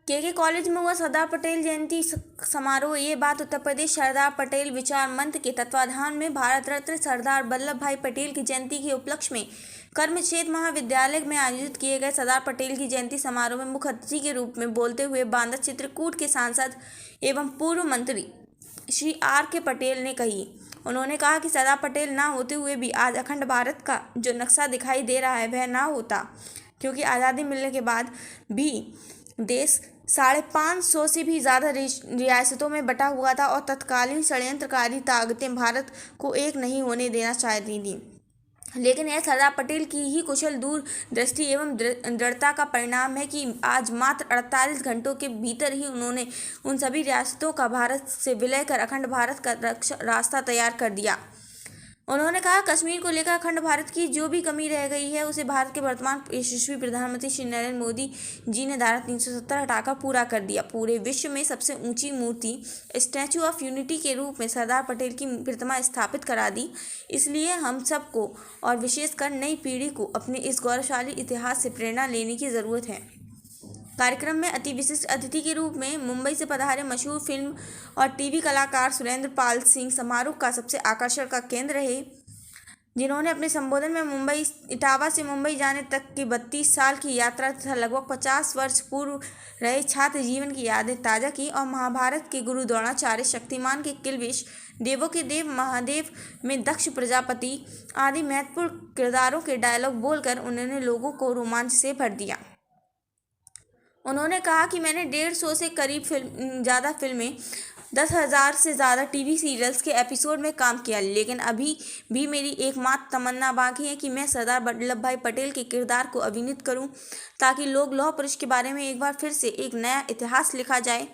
के कॉलेज में हुआ सरदार पटेल जयंती समारोह। ये बात उत्तर प्रदेश सरदार पटेल विचार मंच के तत्वाधान में भारत रत्न सरदार वल्लभ भाई पटेल की जयंती के उपलक्ष्य में कर्मक्षेत्र महाविद्यालय में आयोजित किए गए सरदार पटेल की जयंती समारोह में मुख्य अतिथि के रूप में बोलते हुए बांदा चित्रकूट के सांसद एवं पूर्व मंत्री श्री आर के पटेल ने कही। उन्होंने कहा कि सरदार पटेल ना होते हुए भी आज अखंड भारत का जो नक्शा दिखाई दे रहा है वह ना होता, क्योंकि आज़ादी मिलने के बाद भी देश 550 से भी ज़्यादा रियासतों में बटा हुआ था और तत्कालीन षड्यंत्रकारी ताकतें भारत को एक नहीं होने देना चाहती थी। लेकिन यह सरदार पटेल की ही कुशल दूरदृष्टि एवं दृढ़ता का परिणाम है कि आज मात्र 48 घंटों के भीतर ही उन्होंने उन सभी रियासतों का भारत से विलय कर अखंड भारत का रास्ता तैयार कर दिया। उन्होंने कहा, कश्मीर को लेकर अखंड भारत की जो भी कमी रह गई है उसे भारत के वर्तमान यशस्वी प्रधानमंत्री श्री नरेंद्र मोदी जी ने धारा 370 हटाकर पूरा कर दिया। पूरे विश्व में सबसे ऊंची मूर्ति स्टैचू ऑफ यूनिटी के रूप में सरदार पटेल की प्रतिमा स्थापित करा दी। इसलिए हम सबको और विशेषकर नई पीढ़ी को अपने इस गौरवशाली इतिहास से प्रेरणा लेने की ज़रूरत है। कार्यक्रम में अति विशिष्ट अतिथि के रूप में मुंबई से पधारे मशहूर फिल्म और टीवी कलाकार सुरेंद्र पाल सिंह समारोह का सबसे आकर्षण का केंद्र रहे, जिन्होंने अपने संबोधन में इटावा से मुंबई जाने तक की 32 साल की यात्रा तथा लगभग 50 वर्ष पूर्व रहे छात्र जीवन की यादें ताज़ा की और महाभारत के गुरु द्रोणाचार्य, शक्तिमान के किल्बिश, देवों के देव महादेव में दक्ष प्रजापति आदि महत्वपूर्ण किरदारों के डायलॉग बोलकर उन्होंने लोगों को रोमांच से भर दिया। उन्होंने कहा कि मैंने 150 से करीब ज़्यादा फिल्में, 10,000 से ज़्यादा टीवी सीरियल्स के एपिसोड में काम किया, लेकिन अभी भी मेरी एकमात्र तमन्ना बाकी है कि मैं सरदार वल्लभ भाई पटेल के किरदार को अभिनीत करूं, ताकि लोग लौह पुरुष के बारे में एक बार फिर से एक नया इतिहास लिखा जाए।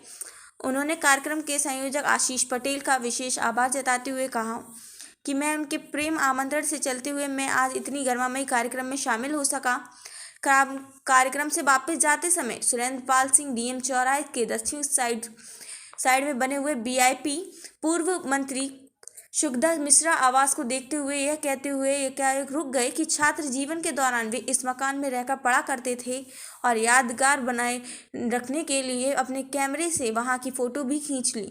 उन्होंने कार्यक्रम के संयोजक आशीष पटेल का विशेष आभार जताते हुए कहा कि मैं उनके प्रेम आमंत्रण से चलते हुए मैं आज इतनी गर्मामयी कार्यक्रम में शामिल हो सका। कार्यक्रम से वापस जाते समय सुरेंद्र पाल सिंह डीएम चौराहे के दक्षिण साइड में बने हुए वीआईपी पूर्व मंत्री सुखदेव मिश्रा आवास को देखते हुए यह कहते हुए रुक गए कि छात्र जीवन के दौरान वे इस मकान में रहकर पढ़ा करते थे और यादगार बनाए रखने के लिए अपने कैमरे से वहां की फोटो भी खींच ली।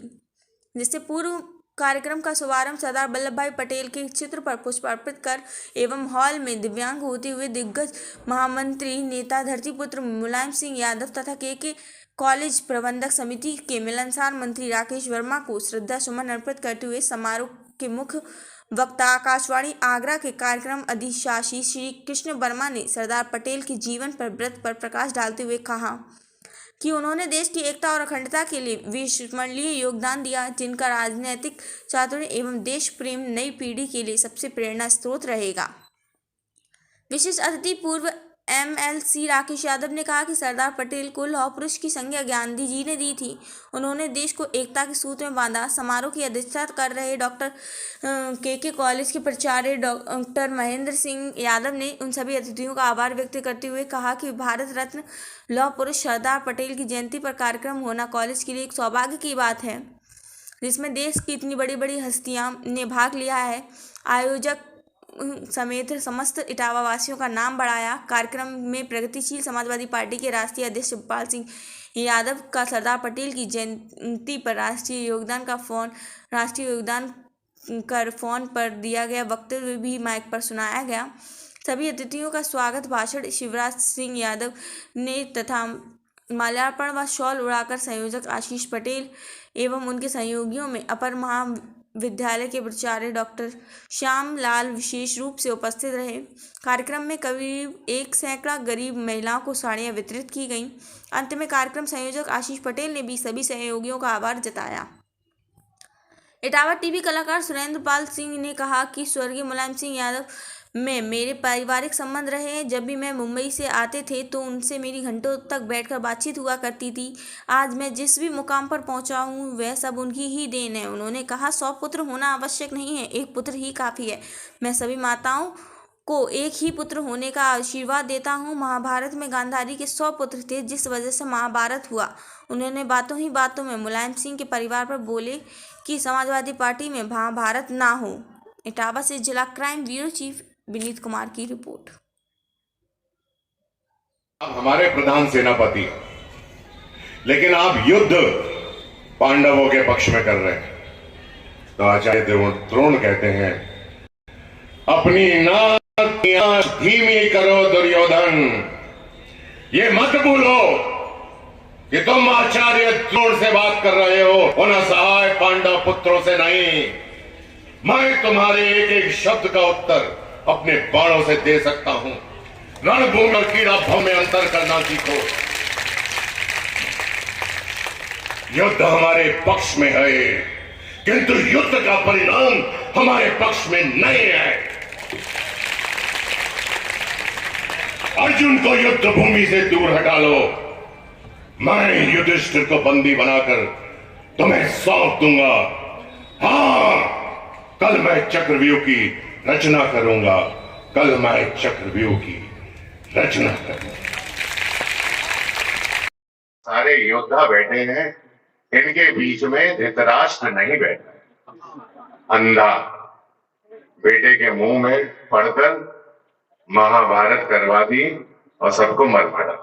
जिससे पूर्व कार्यक्रम का शुभारंभ सरदार वल्लभ भाई पटेल के चित्र पर पुष्प अर्पित कर एवं हॉल में दिव्यांग होते हुए दिग्गज महामंत्री नेता धरतीपुत्र मुलायम सिंह यादव तथा के कॉलेज प्रबंधक समिति के मिलनसार मंत्री राकेश वर्मा को श्रद्धा सुमन अर्पित करते हुए समारोह के मुख्य वक्ता आकाशवाणी आगरा के कार्यक्रम अधिशासी श्री कृष्ण वर्मा ने सरदार पटेल के जीवन पर व्रत पर प्रकाश डालते हुए कहा कि उन्होंने देश की एकता और अखंडता के लिए विस्मरणीय योगदान दिया, जिनका राजनीतिक चातुर्य एवं देश प्रेम नई पीढ़ी के लिए सबसे प्रेरणा स्रोत रहेगा। विशिष्ट अतिथि पूर्व एमएलसी राकेश यादव ने कहा कि सरदार पटेल को लौह पुरुष की संज्ञा गांधी जी ने दी थी। उन्होंने देश को एकता के सूत्र में बांधा। समारोह की अध्यक्षता कर रहे डॉक्टर के कॉलेज के प्राचार्य डॉक्टर महेंद्र सिंह यादव ने उन सभी अतिथियों का आभार व्यक्त करते हुए कहा कि भारत रत्न लौह पुरुष सरदार पटेल की जयंती पर कार्यक्रम होना कॉलेज के लिए एक सौभाग्य की बात है, जिसमें देश की इतनी बड़ी बड़ी हस्तियां ने भाग लिया है। आयोजक समेत समस्त इटावा वासियों का नाम बढ़ाया। कार्यक्रम में प्रगतिशील समाजवादी पार्टी के राष्ट्रीय अध्यक्ष शिवपाल सिंह यादव का सरदार पटेल की जयंती पर राष्ट्रीय योगदान कर फोन पर दिया गया वक्तव्य भी माइक पर सुनाया गया। सभी अतिथियों का स्वागत भाषण शिवराज सिंह यादव ने तथा माल्यार्पण व शॉल उड़ाकर संयोजक आशीष पटेल एवं उनके सहयोगियों में अपर महाविद्यालय के प्राचार्य डॉक्टर श्याम लाल विशेष रूप से उपस्थित रहे। कार्यक्रम में करीब 100 गरीब महिलाओं को साड़ियां वितरित की गईं। अंत में कार्यक्रम संयोजक आशीष पटेल ने भी सभी सहयोगियों का आभार जताया। इटावा टीवी कलाकार सुरेंद्र पाल सिंह ने कहा कि स्वर्गीय मुलायम सिंह यादव में मेरे पारिवारिक संबंध रहे हैं। जब भी मैं मुंबई से आते थे तो उनसे मेरी घंटों तक बैठकर बातचीत हुआ करती थी। आज मैं जिस भी मुकाम पर पहुंचा हूं वह सब उनकी ही देन है। उन्होंने कहा, 100 पुत्र होना आवश्यक नहीं है, एक पुत्र ही काफ़ी है। मैं सभी माताओं को एक ही पुत्र होने का आशीर्वाद देता हूँ। महाभारत में गांधारी के 100 पुत्र थे, जिस वजह से महाभारत हुआ। उन्होंने बातों ही बातों में मुलायम सिंह के परिवार पर बोले कि समाजवादी पार्टी में महाभारत ना हो। इटावा से जिला crime bureau chief Vineet Kumar की रिपोर्ट। हमारे प्रधान सेनापति लेकिन आप युद्ध पांडवों के पक्ष में कर रहे हैं। तो आचार्य द्रोण कहते हैं, अपनी नाक धीमी करो दुर्योधन, ये मत भूलो कि तुम आचार्य द्रोण से बात कर रहे हो, उन असहाय पांडव पुत्रों से नहीं। मैं तुम्हारे एक एक शब्द का उत्तर अपने बाणों से दे सकता हूं। रणभूमि और कीड़ा भाव में अंतर करना सीखो। युद्ध हमारे पक्ष में है, किंतु युद्ध का परिणाम हमारे पक्ष में नहीं है। अर्जुन को युद्ध भूमि से दूर हटा लो। मैं युधिष्ठिर को बंदी बनाकर तुम्हें सौंप दूंगा। हां, कल मैं चक्रव्यूह की रचना करूंगा। कल मैं चक्रव्यूह की रचना करूंगा। सारे योद्धा बैठे हैं, इनके बीच में धृतराष्ट्र नहीं बैठा। अंधा बेटे के मुंह में पड़कर महाभारत करवा दी और सबको मर पड़ा।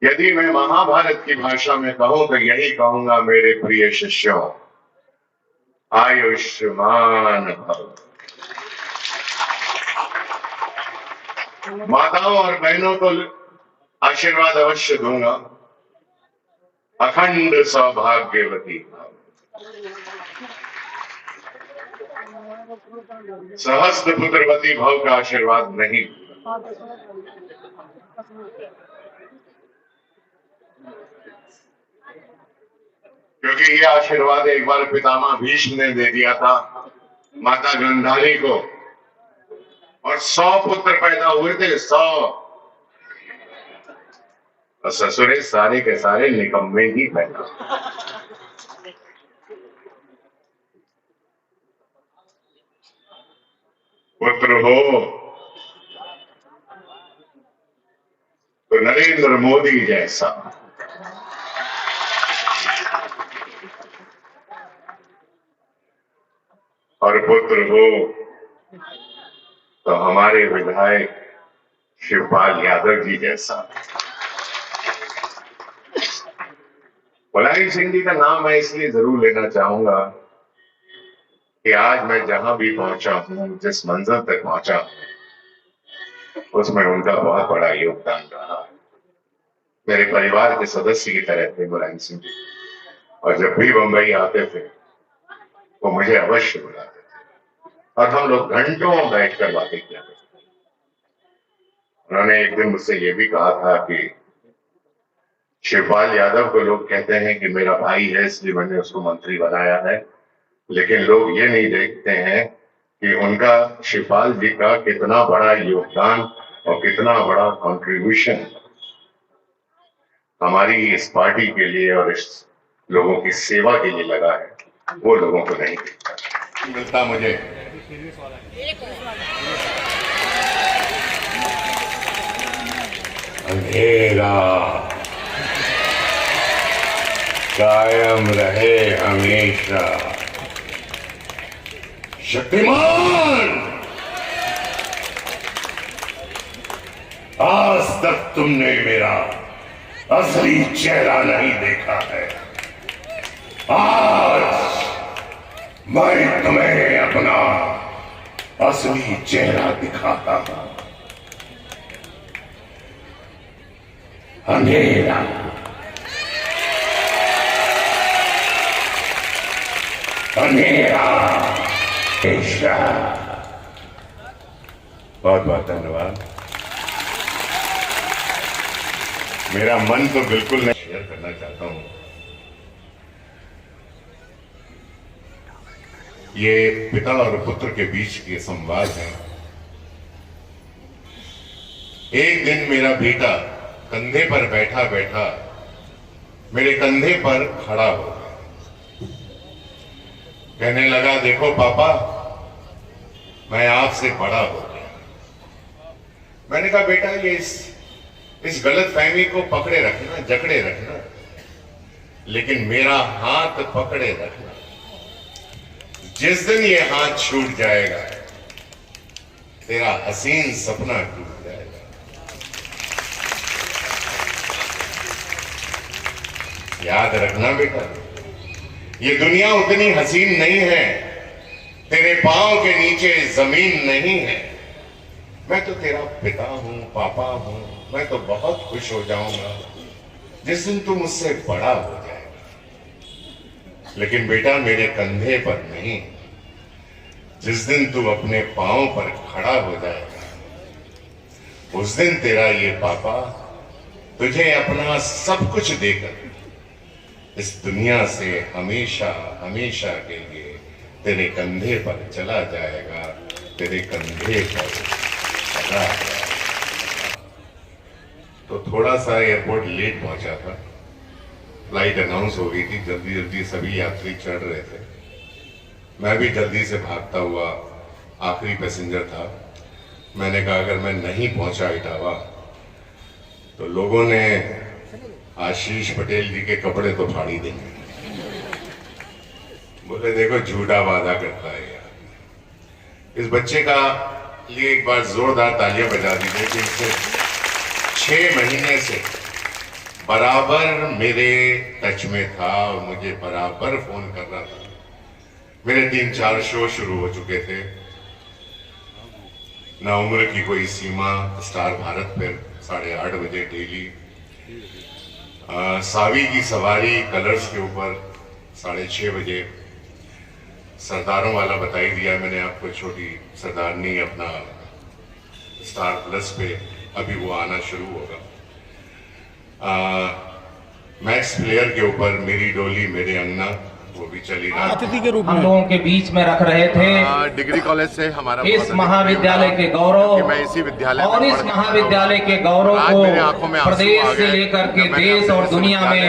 यदि मैं महाभारत की भाषा में कहूं तो यही कहूंगा, मेरे प्रिय शिष्यों, आयुष्मान भव। माताओं और बहनों को आशीर्वाद अवश्य दूंगा, अखंड सौभाग्यवती, सहस्त्र पुत्रवती भव का आशीर्वाद नहीं। क्योंकि ये आशीर्वाद एक बार पितामह भीष्म ने दे दिया था माता गांधारी को, और 100 पुत्र पैदा हुए थे, 100। और ससुरे सारे के सारे निकम्मे ही पैदा। पुत्र हो तो नरेंद्र मोदी जैसा, और पुत्र हो तो हमारे विधायक शिवपाल यादव जी जैसा। मुलायम सिंह जी का नाम मैं इसलिए जरूर लेना चाहूंगा कि आज मैं जहां भी पहुंचा हूं, जिस मंजिल तक पहुंचा हूं, उसमें उनका बहुत बड़ा योगदान रहा है। मेरे परिवार के सदस्य की तरह थे मुलायम सिंह जी, और जब भी बंबई आते थे वो मुझे अवश्य बुलाते थे और हम लोग घंटों बैठकर बातें किया करते थे। उन्होंने एक दिन मुझसे ये भी कहा था कि शिवपाल यादव को लोग कहते हैं कि मेरा भाई है इसलिए मैंने उसको मंत्री बनाया है, लेकिन लोग ये नहीं देखते हैं कि उनका, शिवपाल जी का कितना बड़ा योगदान और कितना बड़ा कंट्रीब्यूशन हमारी इस पार्टी के लिए और इस लोगों की सेवा के लिए लगा है, वो लोगों को नहीं दिखता मिलता। मुझे अंधेरा कायम रहे हमेशा। शक्तिमान, आज तक तुमने मेरा असली चेहरा नहीं देखा है। आज मैं तुम्हें अपना असली चेहरा दिखाता हूं। अंधेरा अंधेरा। बहुत बहुत धन्यवाद। मेरा मन तो बिल्कुल नहीं शेयर करना चाहता हूं। ये पिता और पुत्र के बीच के संवाद है। एक दिन मेरा बेटा कंधे पर बैठा बैठा मेरे कंधे पर खड़ा हो गया। कहने लगा, देखो पापा, मैं आपसे बड़ा हो गया। मैंने कहा, बेटा ये इस गलत फहमी को पकड़े रखना, जकड़े रखना, लेकिन मेरा हाथ पकड़े रखना। जिस दिन ये हाथ छूट जाएगा तेरा हसीन सपना टूट जाएगा। याद रखना बेटा, ये दुनिया उतनी हसीन नहीं है, तेरे पांव के नीचे जमीन नहीं है। मैं तो तेरा पिता हूं, पापा हूं। मैं तो बहुत खुश हो जाऊंगा जिस दिन तू मुझसे बड़ा हो जाएगा, लेकिन बेटा मेरे कंधे पर नहीं, जिस दिन तू अपने पांव पर खड़ा हो जाएगा, उस दिन तेरा ये पापा तुझे अपना सब कुछ देकर इस दुनिया से हमेशा हमेशा के लिए तेरे कंधे पर चला जाएगा, तेरे कंधे पर चला जाएगा। तो थोड़ा सा एयरपोर्ट लेट पहुंचा था, फ्लाइट अनाउंस हो गई थी, जल्दी जल्दी सभी यात्री चढ़ रहे थे। मैं भी जल्दी से भागता हुआ आखिरी पैसेंजर था। मैंने कहा अगर मैं नहीं पहुंचा इटावा तो लोगों ने आशीष पटेल जी के कपड़े तो फाड़ ही देंगे। बोले देखो झूठा वादा करता है यार। इस बच्चे का लिए एक बार जोरदार तालियां बजा दीजिए कि इसे 6 महीने से बराबर मेरे टच में था और मुझे बराबर फोन कर रहा था। मेरे 3-4 शो शुरू हो चुके थे, ना उम्र की कोई सीमा, स्टार भारत पर 8:30 बजे डेली, सावी की सवारी कलर्स के ऊपर 6:30 बजे, सरदारों वाला बता ही दिया मैंने आपको, छोटी सरदारनी अपना स्टार प्लस पे अभी वो आना शुरू होगा। मैक्स प्लेयर के ऊपर मेरी डोली मेरे अंगना, वो भी चली रहा। अतिथि के रूप में हम लोगों के बीच में रख रहे थे। डिग्री कॉलेज से हमारा इस महाविद्यालय के गौरव मैं इसी विद्यालय और इस महाविद्यालय के गौरव को प्रदेश से लेकर के देश और दुनिया में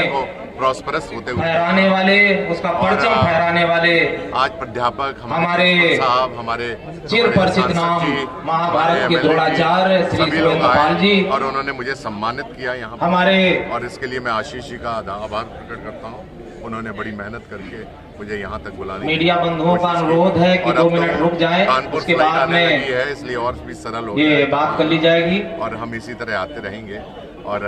प्रॉस्परस होते हुए फहराने वाले, उसका परचम फहराने वाले आज प्राध्यापक हमारे साहब, हमारे चिर परिचित नाम महाभारत के द्रोणाचार्य श्री सुरेंद्र पाल जी, और उन्होंने मुझे सम्मानित किया यहाँ हमारे, और इसके लिए मैं आशीष जी का आभार प्रकट करता हूँ। उन्होंने बड़ी मेहनत करके मुझे यहाँ तक बुला लिया। मीडिया बंधुओं का अनुरोध है कि 2 मिनट रुक जाएं, उसके बाद में है इसलिए और भी सरल हो ये बात कर ली जाएगी और हम इसी तरह आते रहेंगे। और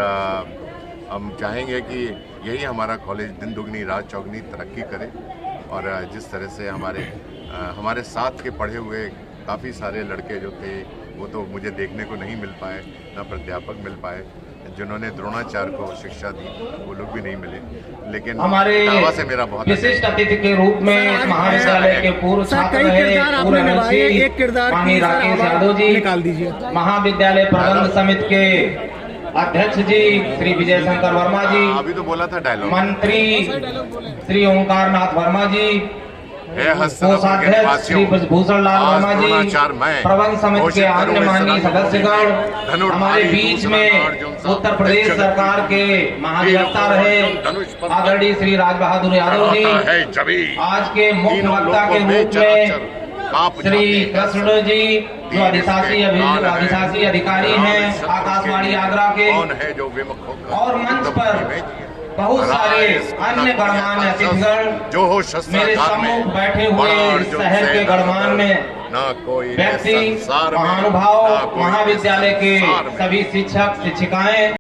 हम चाहेंगे कि यही हमारा कॉलेज दिन दुगनी रात चौगनी तरक्की करे, और जिस तरह से हमारे साथ के पढ़े हुए काफ़ी सारे लड़के जो थे वो तो मुझे देखने को नहीं मिल पाए, ना प्राध्यापक मिल पाए जिन्होंने द्रोणाचार्य को शिक्षा दी, वो लोग भी नहीं मिले, लेकिन हमारे से मेरा बहुत विशिष्ट अतिथि के रूप में इस महाविद्यालय के पूर्व छात्र रहे, पूर्व माननीय राकेश यादव जी, निकाल दीजिए। महाविद्यालय प्रबंध समिति के अध्यक्ष जी श्री विजय शंकर वर्मा जी, अभी तो बोला था डायलॉग, मंत्री श्री ओंकार नाथ वर्मा जी, कोषाध्यक्ष श्री भूषण लाल वर्मा जी, प्रबंध समिति के अन्य माननीय सदस्यगण, हमारे बीच में उत्तर प्रदेश सरकार के महाधिवक्ता रहे आदरणीय श्री राज बहादुर यादव जी, आज के मुख्य वक्ता के रूप में श्री कृष्ण जी जो अधिशासी अधिकारी हैं आकाशवाणी आगरा के, और मंच पर बहुत सारे अन्य गणमान्य अतिथिगण जो हो मेरे सम्मुख बैठे हुए शहर के गणमान्य व्यक्ति, महानुभाव, महाविद्यालय के सभी शिक्षक शिक्षिकाएं।